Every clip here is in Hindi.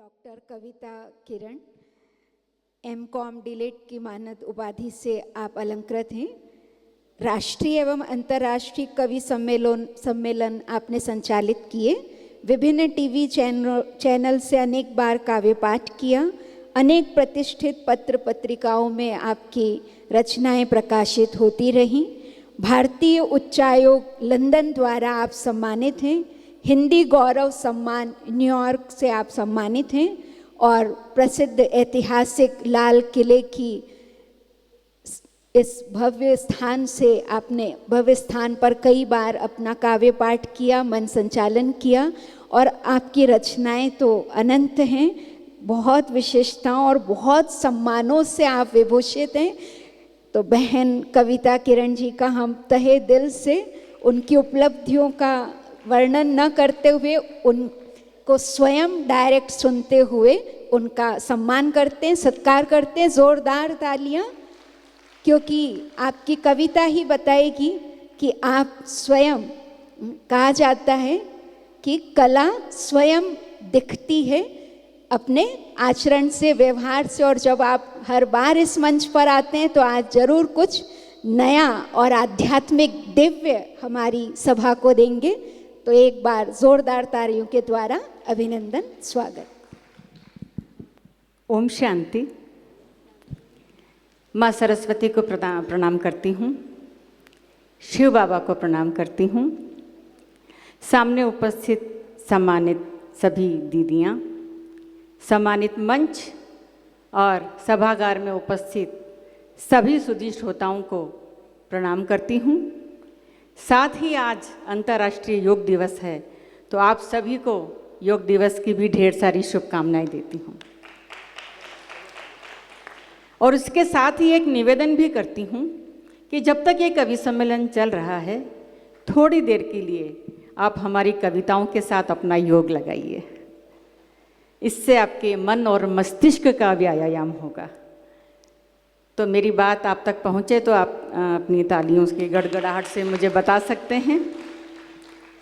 डॉक्टर कविता किरण एम.कॉम डीलिट की मानद उपाधि से आप अलंकृत हैं। राष्ट्रीय एवं अंतर्राष्ट्रीय कवि सम्मेलन आपने संचालित किए। विभिन्न टीवी चैनल से अनेक बार काव्य पाठ किया। अनेक प्रतिष्ठित पत्र पत्रिकाओं में आपकी रचनाएं प्रकाशित होती रहीं। भारतीय उच्चायोग लंदन द्वारा आप सम्मानित हैं। हिंदी गौरव सम्मान न्यूयॉर्क से आप सम्मानित हैं और प्रसिद्ध ऐतिहासिक लाल किले की इस भव्य स्थान से आपने भव्य स्थान पर कई बार अपना काव्य पाठ किया, मन संचालन किया और आपकी रचनाएं तो अनंत हैं। बहुत विशेषताओं और बहुत सम्मानों से आप विभूषित हैं। तो बहन कविता किरण जी का हम तहे दिल से उनकी उपलब्धियों का वर्णन न करते हुए उनको स्वयं डायरेक्ट सुनते हुए उनका सम्मान करते हैं, सत्कार करते हैं। जोरदार तालियां, क्योंकि आपकी कविता ही बताएगी कि आप स्वयं, कहा जाता है कि कला स्वयं दिखती है अपने आचरण से, व्यवहार से। और जब आप हर बार इस मंच पर आते हैं तो आज जरूर कुछ नया और आध्यात्मिक दिव्य हमारी सभा को देंगे। तो एक बार जोरदार तालियों के द्वारा अभिनंदन, स्वागत। ओम शांति। माँ सरस्वती को प्रणाम करती हूँ, शिव बाबा को प्रणाम करती हूँ, सामने उपस्थित सम्मानित सभी दीदियाँ, सम्मानित मंच और सभागार में उपस्थित सभी सुधी श्रोताओं को प्रणाम करती हूँ। साथ ही आज अंतर्राष्ट्रीय योग दिवस है, तो आप सभी को योग दिवस की भी ढेर सारी शुभकामनाएं देती हूँ। और उसके साथ ही एक निवेदन भी करती हूँ कि जब तक ये कवि सम्मेलन चल रहा है, थोड़ी देर के लिए आप हमारी कविताओं के साथ अपना योग लगाइए। इससे आपके मन और मस्तिष्क का व्यायाम होगा। तो मेरी बात आप तक पहुँचे तो आप अपनी तालियों की गड़गड़ाहट से मुझे बता सकते हैं।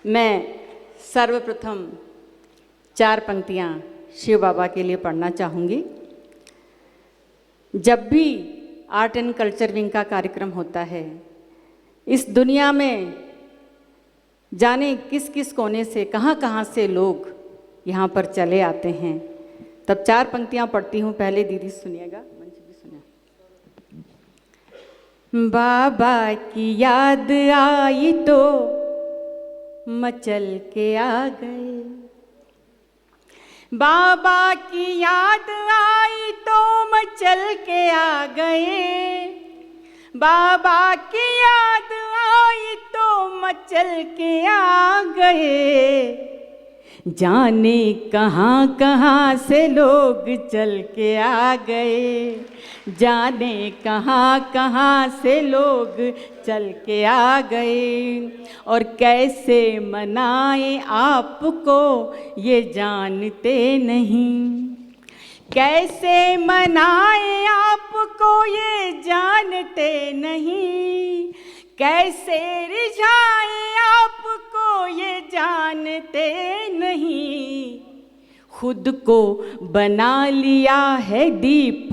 मैं सर्वप्रथम 4 पंक्तियाँ शिव बाबा के लिए पढ़ना चाहूँगी। जब भी आर्ट एंड कल्चर विंग का कार्यक्रम होता है, इस दुनिया में जाने किस किस कोने से, कहाँ कहाँ से लोग यहाँ पर चले आते हैं, तब 4 पंक्तियाँ पढ़ती हूँ। पहले दीदी सुनिएगा, मंच भी सुनिए। बाबा की याद आई तो मचल के आ गए, बाबा की याद आई तो मचल के आ गए, बाबा की याद आई तो मचल के आ गए। जाने कहाँ कहाँ से लोग चल के आ गए, जाने कहाँ कहाँ से लोग चल के आ गए। और कैसे मनाएं आपको ये जानते नहीं, कैसे मनाएं आपको ये जानते नहीं, कैसे रिझाएं आपको ये जानते नहीं। खुद को बना लिया है दीप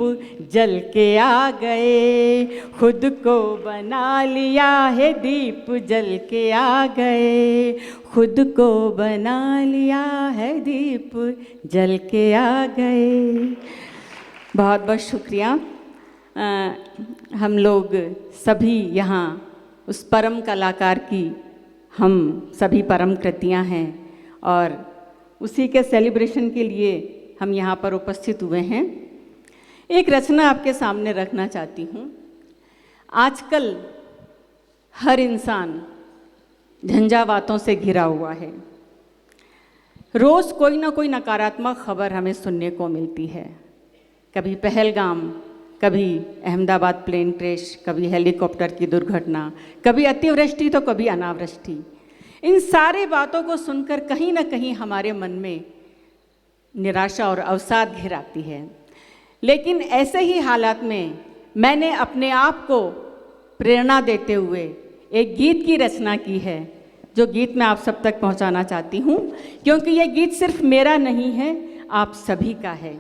जल के आ गए, खुद को बना लिया है दीप जल के आ गए, खुद को बना लिया है दीप जल के आ गए। बहुत बहुत शुक्रिया। हम लोग सभी यहाँ उस परम कलाकार की हम सभी परम कृतियाँ हैं और उसी के सेलिब्रेशन के लिए हम यहाँ पर उपस्थित हुए हैं। एक रचना आपके सामने रखना चाहती हूँ। आजकल हर इंसान झंझावातों से घिरा हुआ है। रोज़ कोई ना कोई नकारात्मक खबर हमें सुनने को मिलती है। कभी पहलगाम, कभी अहमदाबाद प्लेन क्रैश, कभी हेलीकॉप्टर की दुर्घटना, कभी अतिवृष्टि तो कभी अनावृष्टि। इन सारे बातों को सुनकर कहीं ना कहीं हमारे मन में निराशा और अवसाद घिर आती है। लेकिन ऐसे ही हालात में मैंने अपने आप को प्रेरणा देते हुए एक गीत की रचना की है, जो गीत मैं आप सब तक पहुंचाना चाहती हूं, क्योंकि ये गीत सिर्फ मेरा नहीं है, आप सभी का है।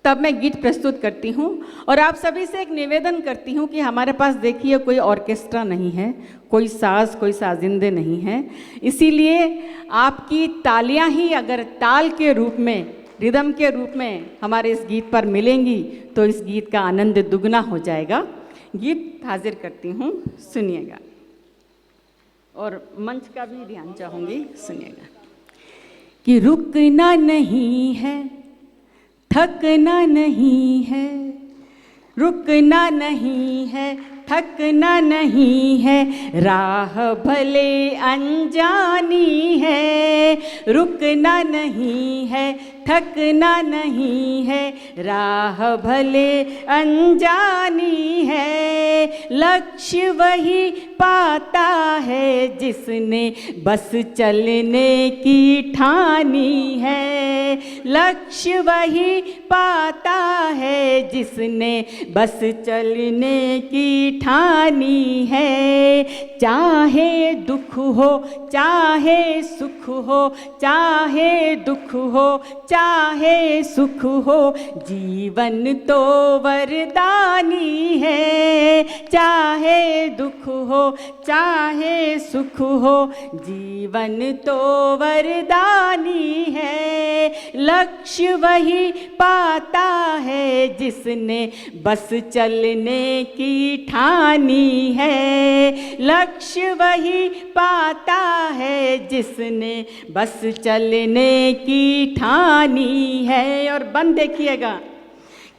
तब मैं गीत प्रस्तुत करती हूँ और आप सभी से एक निवेदन करती हूँ कि हमारे पास देखिए कोई ऑर्केस्ट्रा नहीं है, कोई साज, कोई साजिंदे नहीं है, इसीलिए आपकी तालियां ही अगर ताल के रूप में, रिदम के रूप में हमारे इस गीत पर मिलेंगी तो इस गीत का आनंद दुगना हो जाएगा। गीत हाजिर करती हूँ, सुनिएगा और मंच का भी ध्यान चाहूँगी, सुनिएगा। कि रुकना नहीं है, थकना नहीं है, रुकना नहीं है, थकना नहीं है, राह भले अनजानी है। रुकना नहीं है, थकना नहीं है, राह भले अनजानी है। लक्ष्य वही पाता है जिसने बस चलने की ठानी है। लक्ष्य वही पाता है जिसने बस चलने की ठानी है। चाहे दुख हो, चाहे सुख हो, चाहे दुख हो, चाहे सुख हो, जीवन तो वरदानी है। चाहे दुख हो, चाहे सुख हो, जीवन तो वरदानी है। लक्ष्य वही पाता है जिसने बस चलने की ठानी है। लक्ष्य वही पाता है जिसने बस चलने की ठानी है। और बंद देखिएगा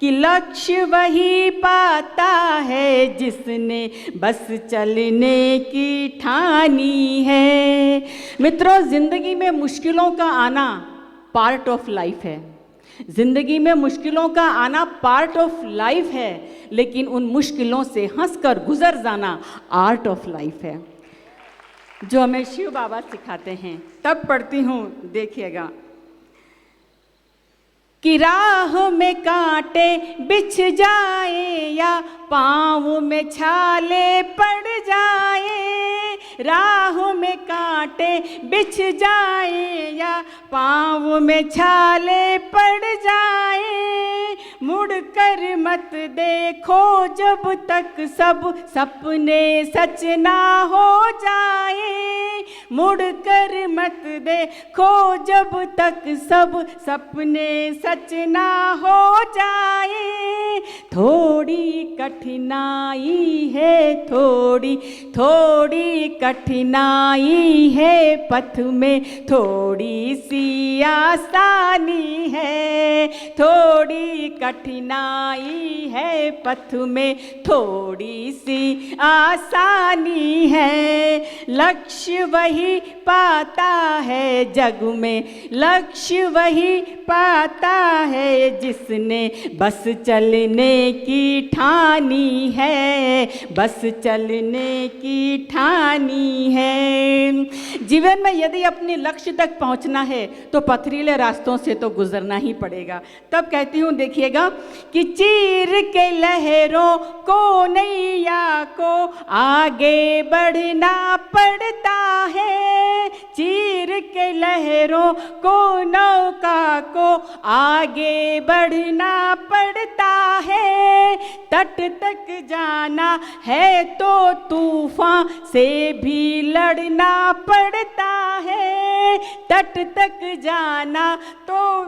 कि लक्ष्य वही पाता है जिसने बस चलने की ठानी है। मित्रों, जिंदगी में मुश्किलों का आना पार्ट ऑफ लाइफ है। जिंदगी में मुश्किलों का आना पार्ट ऑफ लाइफ है, लेकिन उन मुश्किलों से हंसकर गुजर जाना आर्ट ऑफ लाइफ है, जो हमें शिव बाबा सिखाते हैं। तब पढ़ती हूँ, देखिएगा। कि राह में कांटे बिछ जाए या पाँव में छाले पड़ जाए। राह में कांटे बिछ जाए या पाँव में छाले पड़ जाए। मुड़ कर मत देखो जब तक सब सपने सच ना हो जाए। मुड़ कर मत देखो जब तक सब सपने सच ना हो जाए। थोड़ी कठिनाई है, थोड़ी थोड़ी कठिनाई है, पथ में थोड़ी सी आसानी है। थोड़ी कठिनाई है, पथ में थोड़ी सी आसानी है। लक्ष्य वही पाता है जग में, लक्ष्य वही पाता है जिसने बस चलने की ठानी है। बस चलने की ठानी है। जीवन में यदि अपने लक्ष्य तक पहुंचना है तो पथरीले रास्तों से तो गुजरना ही पड़ेगा। तब कहती हूँ, देखिएगा कि चीर के लहरों को, नैया को आगे बढ़ना पड़ता है। चीर के लहरों को, नौका को आगे बढ़ना पड़ता है। तट तक जाना है तो तूफान से भी लड़ना पड़ता है। तट तक जाना तो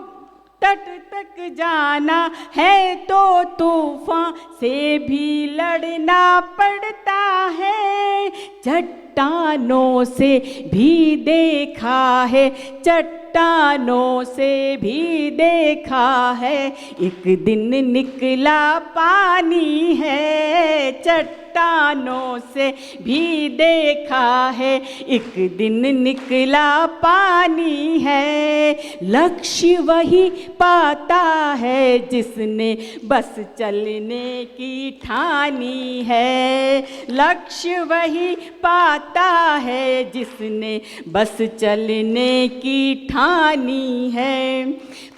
तट तक जाना है तो तूफान से भी लड़ना पड़ता है। चट्टानों से भी देखा है, चट्टानों से भी देखा है, एक दिन निकला पानी है। चट्टानों से भी देखा है, एक दिन निकला पानी है। लक्ष्य वही पाता है जिसने बस चलने की ठानी है। लक्ष्य वही पाता है जिसने बस चलने की ठानी है।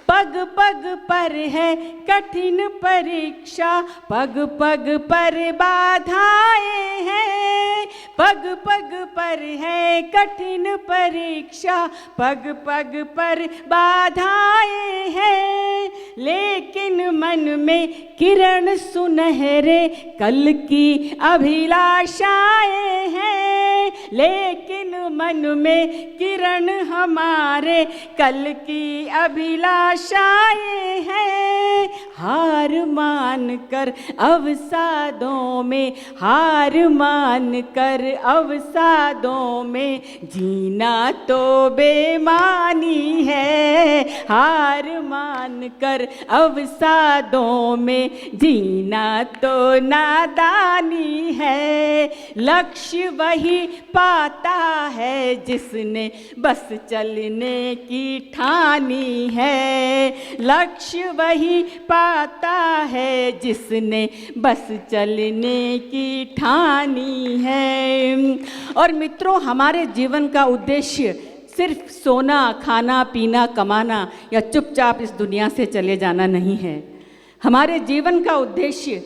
पग पग पर है कठिन परीक्षा, पग पग पर बाधाएं हैं। पग पग पर है कठिन परीक्षा, पग पग पर बाधाएं हैं, लेकिन मन में किरण सुनहरे कल की अभिलाषाएं हैं, लेकिन मन में किरण हमारे कल की अभिलाषाएं हैं। हार मान कर अवसादों में, हार मान कर अवसादों में जीना तो बेमानी है, हार मान कर अवसादों में जीना तो नादानी है। लक्ष्य वही पाता है जिसने बस चलने की ठानी है, लक्ष्य वही पाता है जिसने बस चलने की ठानी है। और मित्रों, हमारे जीवन का उद्देश्य सिर्फ सोना, खाना, पीना, कमाना या चुपचाप इस दुनिया से चले जाना नहीं है। हमारे जीवन का उद्देश्य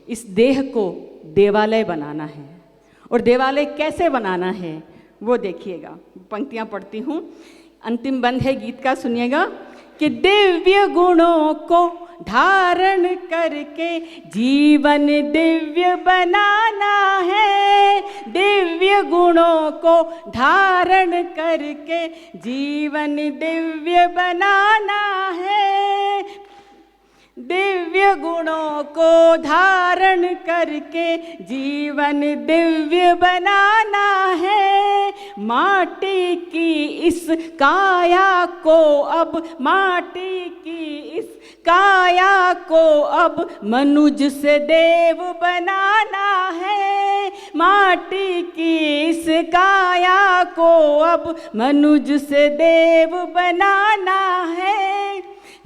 इस देह को देवालय बनाना है। और देवालय कैसे बनाना है वो देखिएगा, पंक्तियां पढ़ती हूँ, अंतिम बंद है गीत का, सुनिएगा कि दिव्य गुणों को धारण करके जीवन दिव्य बनाना है, दिव्य गुणों को धारण करके जीवन दिव्य बनाना है, दिव्य गुणों को धारण करके जीवन दिव्य बनाना है। माटी की इस काया को अब, माटी की इस काया को अब मनुज से देव बनाना है, माटी की इस काया को अब मनुज से देव बनाना है।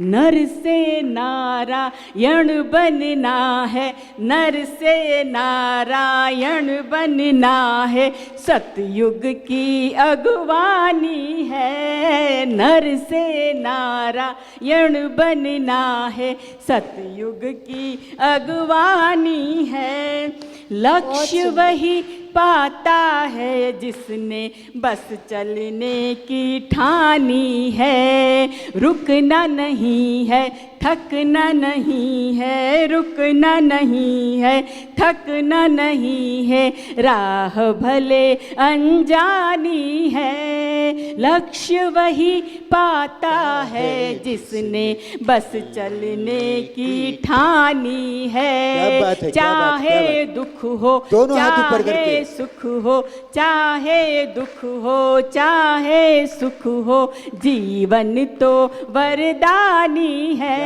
नर से नारायण बनना है, नर से नारायण बनना है, सतयुग की अगवानी है, नर से नारायण बनना है, सतयुग की अगवानी है। लक्ष्य वही पाता है जिसने बस चलने की ठानी है, रुकना नहीं है, थकना नहीं है, रुकना नहीं है, थकना नहीं है, राह भले अनजानी है। लक्ष्य वही पाता है जिसने बस चलने की ठानी है, चाहे दुख हो चाहे सुख हो, चाहे दुख हो चाहे सुख हो, जीवन तो वरदानी है।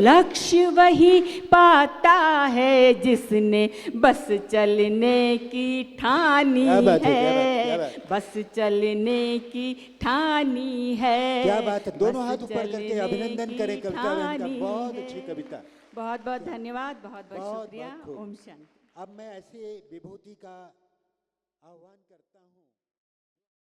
लक्ष्य वही पाता है जिसने बस चलने की ठानी है, बस चलने की ठानी है। क्या बात है, दोनों हाथ ऊपर करके अभिनंदन करें कविता बहन का, बहुत अच्छी कविता। बहुत बहुत धन्यवाद, बहुत बहुत शुक्रिया। ओम शांति। अब मैं ऐसे विभूति का आह्वान करता